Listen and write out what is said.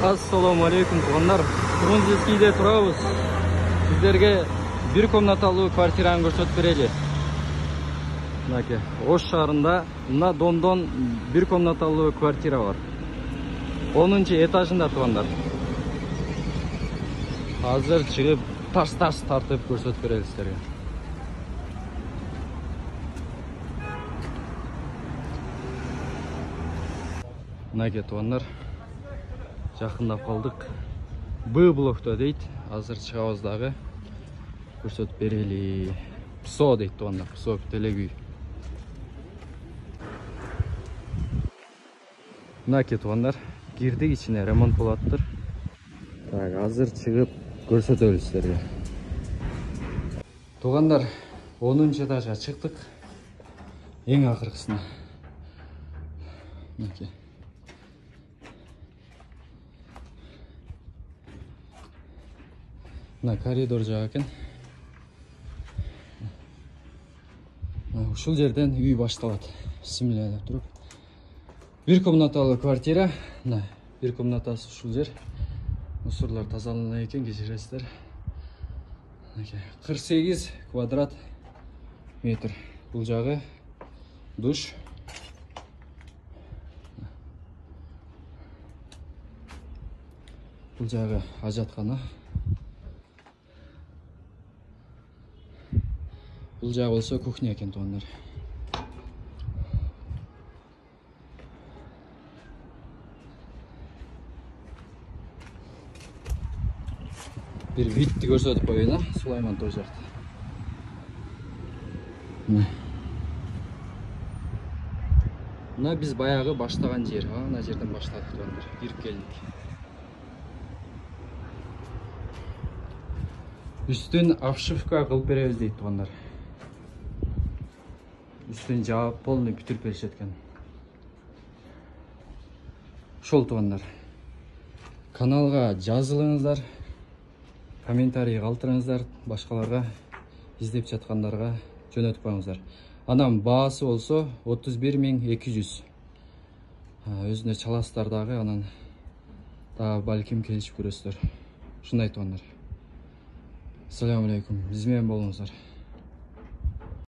Assalamu alaikum туғандар. Бүгін Зискийде тұрабыз. Сіздерге бір комнаталы квартираны көрсетіп берелі. Мынаке, Ош шаарында мына дондон бір комнаталы квартира бар. 10-нчы этажында туғандар. Азыр чыгып тарс-тарс тартып көрсетіп берелі сіздерге. Мынаке туғандар. Жақындап қалдық. Б блокта дейді. Азыр шығабыздағы көрсетіп берелі. ПСО дейді туғандар. ПСО телегүй. Мынаке туғандар. Кирдік ішіне ремонт болаттыр. Так, азыр шығып көрсетіп сіздерге. Туғандар 10-нчы этажға шықтық. Ең ақырғысына. Мынаке. Мына коридор жағы екен. Ушул жерден үй башталат. Бисмилля деп туруп. Bir комнаталы квартира. Bir комнатасы ушул жер. Мусорлар тазалана экен, кечиресиздер. 48 квадрат метр. Бул жагы душ. Бул жагы ажаткана. Бұл жағы болса кухня екен туғандар. Bir видті көрсетіп қойын, Сулайман той жақты. Мына біз баяғы баштаған жер. Мына жерден баштадық туғандар. Кіріп келдік. Үстін обшивка қылып береміз дейді туғандар. Үстін жауап полный бүтіріп берішеткен. Шол туғандар. Каналға жазылыңыздар, комментарий қалтырыңыздар, башқаларға іздеп жатқандарға жөнөтіп қойыңыздар. Анам баасы болса 31.200. Өзіне чаластардағы анан да балким келішіп көресіздер. Шындай туғандар. Ассаламу алейкум. Бізмен болыңыздар.